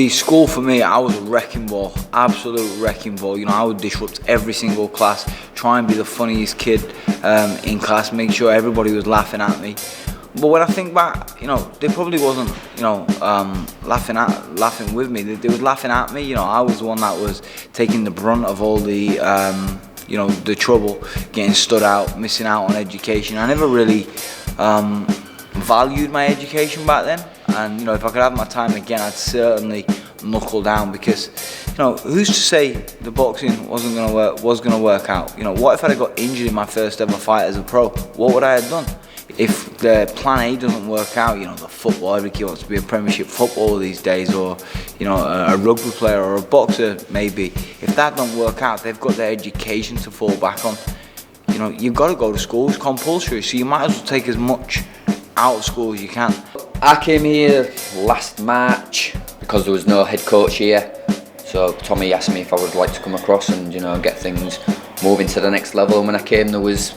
School for me, I was a wrecking ball, absolute wrecking ball. You know, I would disrupt every single class, try and be the funniest kid in class, make sure everybody was laughing at me. But when I think back, you know, they probably wasn't, you know, laughing with me. They was laughing at me. You know, I was the one that was taking the brunt of all the, you know, the trouble, getting stood out, missing out on education. I never really valued my education back then. And, you know, if I could have my time again, I'd certainly knuckle down, because, you know, who's to say the boxing was gonna work out? You know, what if I'd have got injured in my first ever fight as a pro? What would I have done? If the plan A doesn't work out, you know, the football, every kid wants to be a Premiership footballer these days, or, you know, a rugby player or a boxer maybe. If that don't work out, they've got their education to fall back on. You know, you've got to go to school, it's compulsory, so you might as well take as much out of school as you can. I came here last March because there was no head coach here, so Tommy asked me if I would like to come across and, you know, get things moving to the next level. And when I came, there was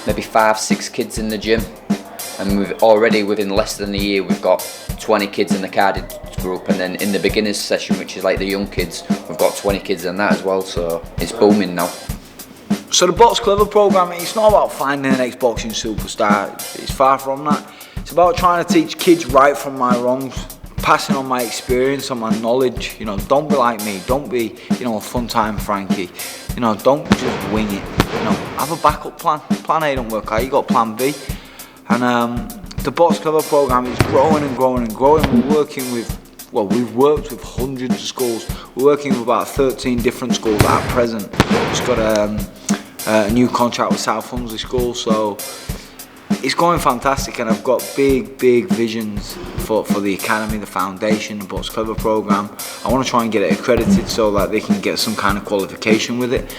maybe 5-6 kids in the gym, and we've already, within less than a year, we've got 20 kids in the carded group, and then in the beginners session, which is like the young kids, we've got 20 kids in that as well, so it's booming now. So the Box Clever programme, it's not about finding the next boxing superstar, it's far from that. It's about trying to teach kids right from my wrongs, passing on my experience and my knowledge. You know, don't be like me, don't be, you know, a fun time Frankie. You know, don't just wing it. You know, have a backup plan. Plan A don't work out, you got plan B. And the Box Clever programme is growing and growing and growing. We're working with, well, we've worked with hundreds of schools. We're working with about 13 different schools at present. We've just got a new contract with South Hunsley School, so it's going fantastic, and I've got big visions for the academy, the foundation, the Box Clever programme. I want to try and get it accredited so that they can get some kind of qualification with it.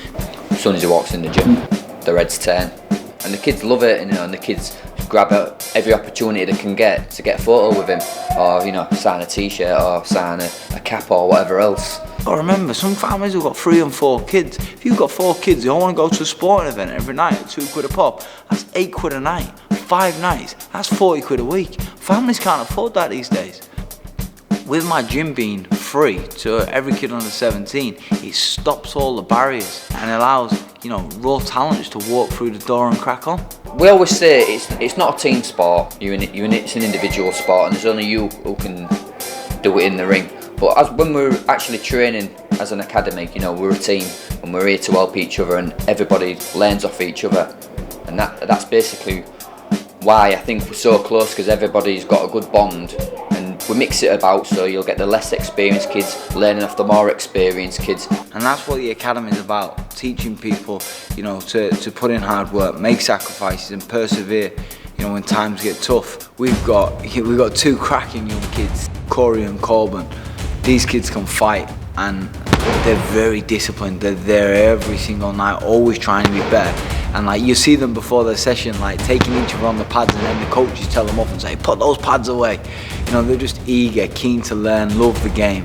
As soon as he walks in the gym, their heads turn, and the kids love it, you know, and the kids grab every opportunity they can get to get a photo with him, or, you know, sign a t-shirt or sign a cap or whatever else. But remember, some families have got 3 and 4 kids. If you've got 4 kids, they all want to go to a sporting event every night at £2 a pop. That's £8 a night. 5 nights, that's 40 quid a week. Families can't afford that these days. With my gym being free to every kid under 17, it stops all the barriers and allows, you know, raw talents to walk through the door and crack on. We always say it's not a team sport. It's an individual sport, and there's only you who can do it in the ring. But when we're actually training as an academy, you know, we're a team and we're here to help each other, and everybody learns off each other, and that's basically why I think we're so close, because everybody's got a good bond, and we mix it about, so you'll get the less experienced kids learning off the more experienced kids. And that's what the academy is about, teaching people, you know, to put in hard work, make sacrifices and persevere, you know, when times get tough. We've got 2 cracking young kids, Corey and Corbin. These kids can fight, and they're very disciplined. They're there every single night, always trying to be better. And like, you see them before the session, like taking each other on the pads, and then the coaches tell them off and say, put those pads away. You know, they're just eager, keen to learn, love the game.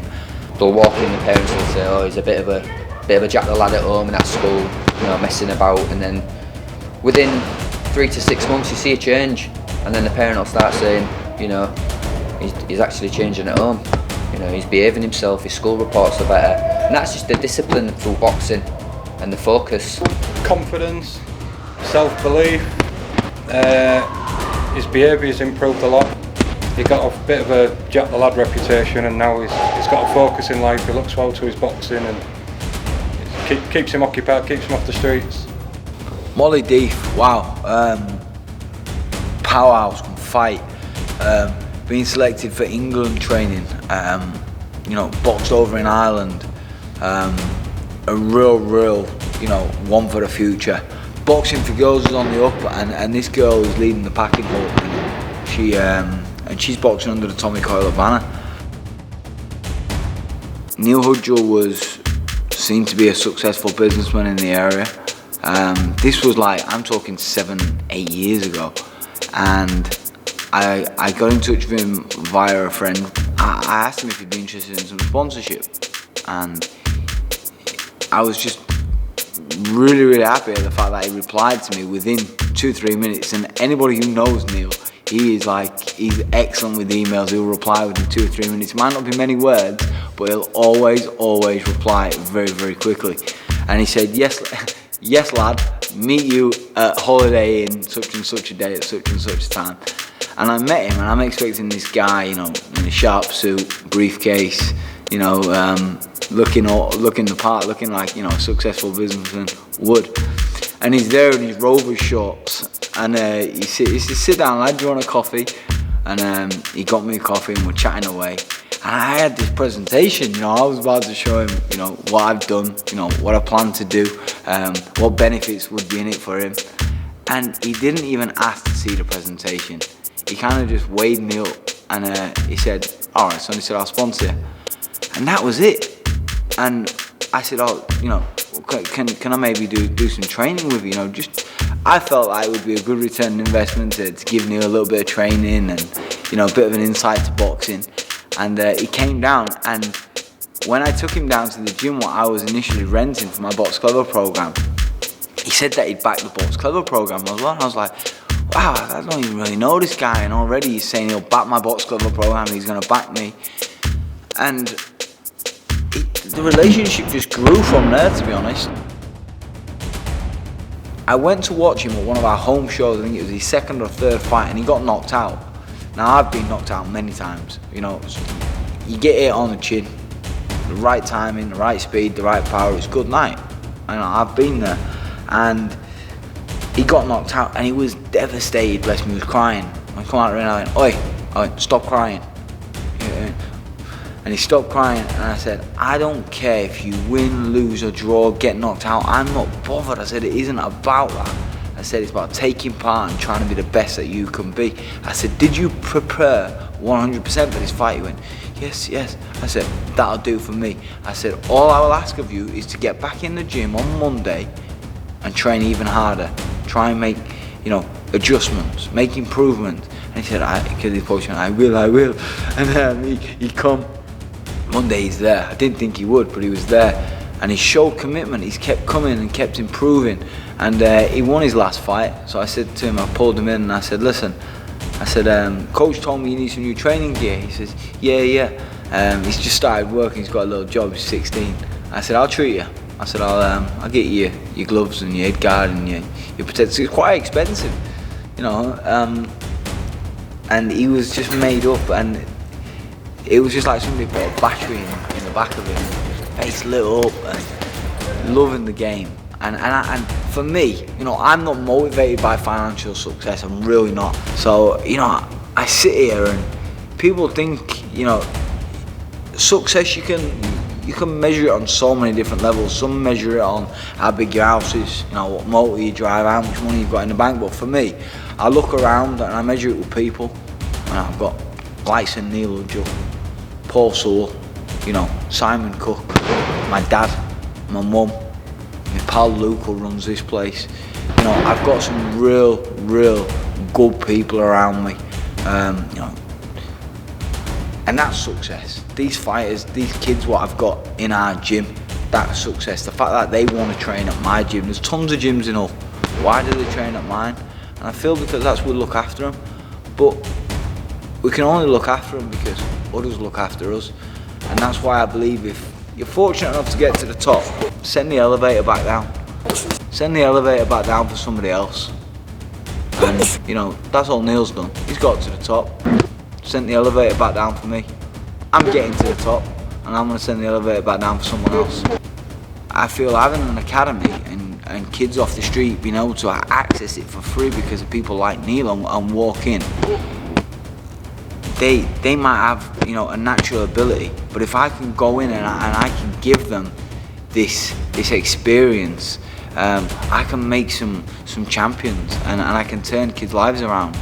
They'll walk in, the parents will say, oh, he's a bit of a jack the lad at home and at school, you know, messing about. And then within 3 to 6 months, you see a change, and then the parent will start saying, you know, he's actually changing at home. You know, he's behaving himself, his school reports are better. And that's just the discipline through boxing and the focus. Confidence, self-belief, his behaviour's improved a lot. He got a bit of a jack the lad reputation, and now he's got a focus in life. He looks well to his boxing, and keeps him occupied, keeps him off the streets. Molly Deef, wow, powerhouse, can fight, being selected for England training, you know, boxed over in Ireland, a real, you know, one for the future. Boxing for girls is on the up, and this girl is leading the pack in Hull. She's boxing under the Tommy Coyle banner. Neil Hudgell was seen to be a successful businessman in the area. This was like, I'm talking 7-8 years ago, and I got in touch with him via a friend. I asked him if he'd be interested in some sponsorship, and I was just really happy at the fact that he replied to me within 2-3 minutes. And anybody who knows Neil, he's excellent with emails. He'll reply within 2 or 3 minutes. It might not be many words, but he'll always reply very, very quickly. And he said, yes lad, meet you at Holiday Inn such and such a day at such and such a time. And I met him, and I'm expecting this guy, in a sharp suit, briefcase, looking the part, looking like, a successful businessman would. And he's there in his Rover shorts, and he said, sit down lad, do you want a coffee? And he got me a coffee, and we're chatting away. And I had this presentation, I was about to show him, what I've done, what I plan to do, what benefits would be in it for him. And he didn't even ask to see the presentation. He kind of just weighed me up, and he said, all right, so he said, I'll sponsor you. And that was it. And I said, can I maybe do some training with you? I felt like it would be a good return on investment to give Neil a little bit of training and, a bit of an insight to boxing. And he came down, and when I took him down to the gym, what I was initially renting for my Box Clever program, he said that he'd back the Box Clever program as well. And I was like, wow, I don't even really know this guy, and already he's saying he'll back my Box Clever program, he's going to back me. And the relationship just grew from there, to be honest. I went to watch him at one of our home shows. I think it was his second or third fight, and he got knocked out. Now, I've been knocked out many times. You get hit on the chin, the right timing, the right speed, the right power, it's good night. I've been there. And he got knocked out, and he was devastated, bless me, he was crying. I come out of the ring, and I went, oi, stop crying. And he stopped crying, and I said, I don't care if you win, lose or draw, get knocked out, I'm not bothered. I said, it isn't about that. I said, it's about taking part and trying to be the best that you can be. I said, did you prepare 100% for this fight? He went, yes. I said, that'll do for me. I said, all I will ask of you is to get back in the gym on Monday and train even harder. Try and make, adjustments, make improvements. And he said, because he posted, I will. And he come. Monday he's there. I didn't think he would, but he was there. And he showed commitment. He's kept coming and kept improving. And he won his last fight. So I said to him, I pulled him in and I said, listen, coach told me you need some new training gear. He says, yeah. He's just started working, he's got a little job, he's 16. I said, I'll treat you. I said, I'll get you your gloves and your head guard and your protectors. It's quite expensive, and he was just made up, and it was just like somebody put a battery in the back of him. His face lit up and loving the game. And for me, I'm not motivated by financial success. I'm really not. So, I sit here and people think, success you can measure it on so many different levels. Some measure it on how big your house is, what motor you drive, how much money you've got in the bank. But for me, I look around and I measure it with people. And I've got likes of Neil Hudgell, Paul Sewell, Simon Cook, my dad, my mum, my pal Luke who runs this place. I've got some real good people around me. And that's success. These fighters, these kids what I've got in our gym, that's success. The fact that they want to train at my gym, there's tons of gyms in Hull. Why do they train at mine? And I feel because that's we look after them. But we can only look after them because others look after us. And that's why I believe if you're fortunate enough to get to the top, send the elevator back down. Send the elevator back down for somebody else. And, that's all Neil's done. He's got to the top. Sent the elevator back down for me. I'm getting to the top, and I'm going to send the elevator back down for someone else. I feel having an academy and kids off the street being able to access it for free because of people like Neil and walk in, they might have a natural ability, but if I can go in and I can give them this experience, I can make some champions and I can turn kids' lives around.